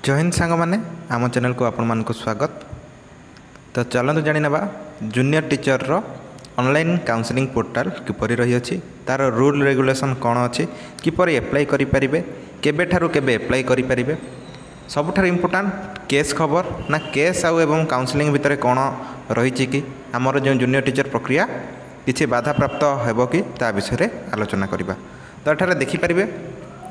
जय हिंद सांग मैंने आम चैनल को आपण मानक स्वागत। तो चलतु जाणी ना जूनियर टीचर रो ऑनलाइन काउंसलिंग पोर्टाल किपर रही अछि, तार रूल रेगुलेशन कौन अच्छी, किपर एप्लाई करें, केबेठारू केबे एप्लाई करें, सबुठार इम्पोर्टाट केस खबर ना केस आउ एवं काउंसलिंग भितर कौन रही कि आमर जो जूनियर टीचर प्रक्रिया किसी बाधा प्राप्त हेब कि ता विषय आलोचना करवा। तो ये देखिपारे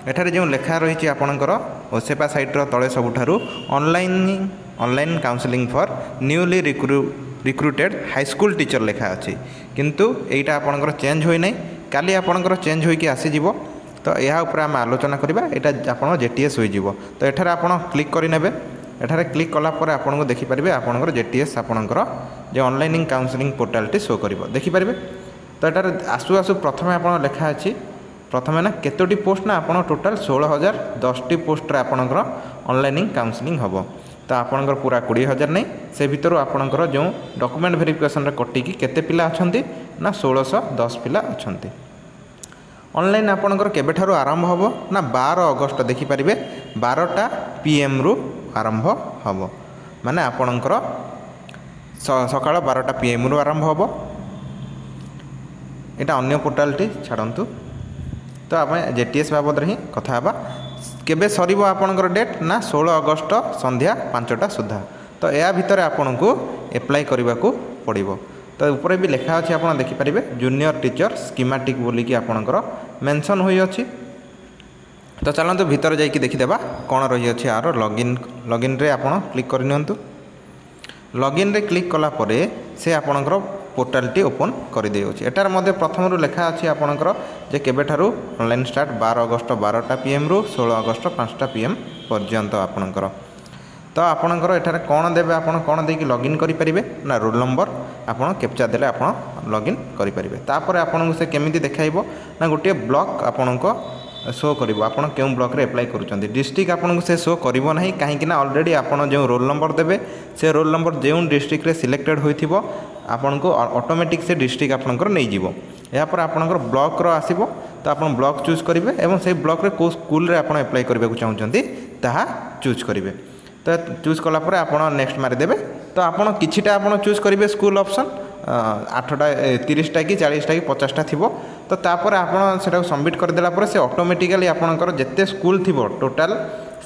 एठारे जो लेखा रही आपणकर ओसेपा साइट्र तले सबुठारू online counselling for newly recruited high school teacher लेखा अच्छी, किंतु एटा आपणकर चेंज होई नै, काली आपणकर चेंज होई कि आसीजिवो। तो यह उपर आम आलोचना करवा, यहाँ आप जेटीएस हो। तो एठारे आपण क्लिक करेंगे, एठारे क्लिक कलापर आपको देखिपारे आपणकर जेटीएस आपणकर जो ऑनलाइन काउंसलिंग पोर्टालटी शो कर देखिपारे। तो एटारे आसु आसु प्रथम आप लेखा अच्छी, प्रथम ना केतोटी पोस्ट ना आपन टोटाल 16,010 पोस्ट आपणकर ऑनलाइन काउंसलिंग हम। तो आपणकर पूरा 20,000 नहीं, से भीतर आपणकर जो डॉक्यूमेंट वेरिफिकेशन कटिकी केते पिला अछंती ना 1610 पिला अछंती। ऑनलाइन आपणकर केबेठारू आरंभ हम ना 12 अगस्त देखिपारे 12टा PM रु आरंभ हम, माने आपणकर सकाळ 12टा PM रु आरंभ हम। एटा अन्य पोर्टालटी छाड़ंतु। तो आम जेटीएस बाबद ही कथा बा, केबे सरीबो आपणकर डेट ना 16 अगस्त संध्या 5टा सुधा। तो या भितर आपन को एप्लाई करने को पड़ो। तो ऊपर भी लिखा अच्छे आप देखिपारे जूनियर टीचर स्कीमेटिक बोलिकी आपणकर मेंशन होई अछि। तो चलते भीतर जाइए देखीदेवा कौन रही अच्छे यार लॉगिन रे आपन क्लिक करनियंतु। लॉगिन रे क्लिक कला परे से आपणकर पोर्टालटी ओपन कर देउछि। एटार मध्य प्रथम रु लेखा अछि आपणकर जे केबेठारू ऑनलाइन स्टार्ट 12 अगस्त 12टा PM रु 16 अगस्त 5टा PM पर्यंत आपणकर। तो आपणकर एठारे कौन देबे, आपन कौन देकी लॉगिन करि परिबे ना रोल नंबर आपन कैप्चा देले आपन लॉगिन करि परिबे। तापर आपन से केमिति देखाइबो ना गोटे ब्लॉक आपनको शो करिवो, आपन केउ ब्लॉक रे अप्लाई करूचंती। डिस्ट्रिक्ट आपन से शो करिवो नाही, काहेकि ना ऑलरेडी आपन जो रोल नंबर देबे से रोल नंबर जो डिस्ट्रिक्ट रे सिलेक्टेड होइथिबो आपन को ऑटोमेटिक से डिस्ट्रिक्ट आपनकर नै जीवो। या पर आपनकर ब्लॉक रो आसीबो, तो आपन ब्लॉक चूज करिवे एवं से ब्लॉक रे को स्कूल रे आपन अप्लाई करबा को चाहउचंती ताहा चूज करिवे। तो चूज कला पर आपन नेक्स्ट मारि देबे। तो आपन किछिटा आपन चूज करिवे स्कूल ऑप्शन 8टा 30टा कि 40टा कि 50टा थिबो। तो तापर आपन सेटा सबमिट कर देला पर से ऑटोमेटिकली आपनकर जत्ते स्कूल थिबो टोटल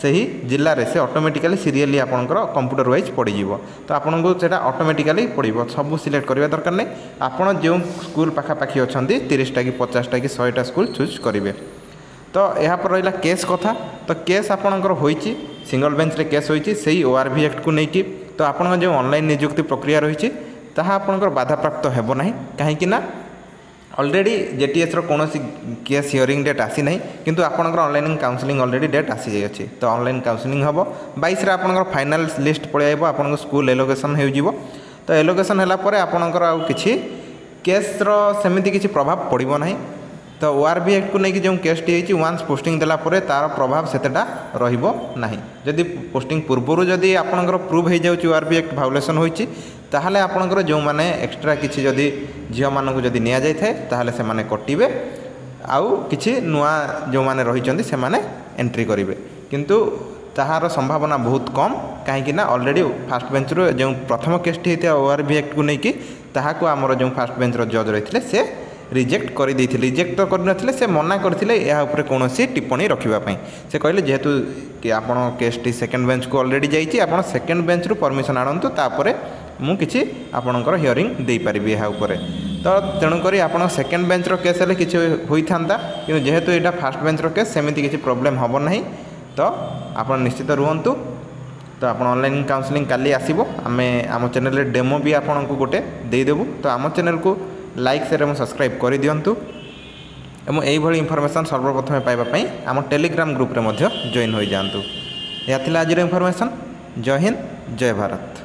सही जिल्ला रे से ऑटोमेटिकली सीरियली आपनकर कंप्यूटर वाइज पड़ी जीवो। तो आपन को सेटा ऑटोमेटिकली पड़िबो, सब सिलेक्ट करबा दरकार नै। आपन जो स्कूल पाखा पाखी अछंती 30टा कि 50टा कि 100टा स्कूल चूज करिवे। तो यहाँ पर रहा केस कथा। तो केस आपणकर होइछि सिंगल बेंच रे केस होइछि सेही ORV एक्ट को लेकिन। तो आपण जो ऑनलाइन नियुक्ति प्रक्रिया रही ताहा आपणकर बाधा प्राप्त हेबो नाही, काहेकि ना ऑलरेडी जेटीएस रो कोनोसी केस हियरिंग डेट आसी नहीं, किंतु आपणकर ऑनलाइन काउंसलिंग ऑलरेडी डेट आसी जाय अछि। तो ऑनलाइन काउंसलिंग हबो 22 रे आपणकर फाइनल लिस्ट पळि आइबो, आपणकर स्कूल एलोकेशन हेउ जीवो। तो एलोकेशन हला परे आपणकर आ किछि केस रो सेमिति किछि प्रभाव पड़िबो नाही। तो ORV एक्ट को लेकिन जो केसटी होती वन्स पोस्टिंग देला परे तार प्रभाव सेतेटा रहिबो नाही। जदि पोस्टिंग पूर्व जदि आपणकर प्रूव हो जाउची ORV एक्ट भायोलेशन होईची, ताहले आपणकर जो माने एक्स्ट्रा किछि जदि झियो मानकु जदि निया जाय थाए ताहले से माने कटिबे, आउ किछि नुआ जो माने रहिचंदी से माने एंट्री करिवे। किंतु ताहार संभावना बहुत कम, काहेकि ना ऑलरेडी फास्ट बेंच रो जो प्रथम केसटी होता ORV एक्ट को लेकिन ताहाको हमर जो फास्ट बेंच रो जज रहिथिले से रिजेक्ट कर देथिले। रिजेक्ट तो करनथिले, से मना करथिले या ऊपर कोनोसी टिप्पणी रखिबा पई। से कहले जेहेतु कि आपण केसटी सेकंड बेंच को ऑलरेडी जाईची, आपण सेकंड बेंच रु परमिशन आनंतु, तापरे मु किछि आपणकर हियरिंग देई परिबी या ऊपर। तो तेणु करी आपण सेकंड बेंच रो केस ले किछि होई थांदा, किंतु जेहेतु एटा फास्ट बेंच रो केस सेमिति किछि प्रॉब्लम हबो नाही। तो आपण निश्चित रुहंतु। तो आप ऑनलाइन काउंसलिंग काली आसीबो, आमे आम चैनल रे डेमो भी आपण को गोटे देई देबु। तो आम चैनल को लाइक शेयर और सब्सक्राइब कर दिंतु एवं यही इनफॉरमेशन सर्वप्रथम पाइबापी आम टेलीग्राम ग्रुप रे मध्य जॉइन हो जातु। यह आज इनफॉरमेशन। जय हिंद, जय भारत।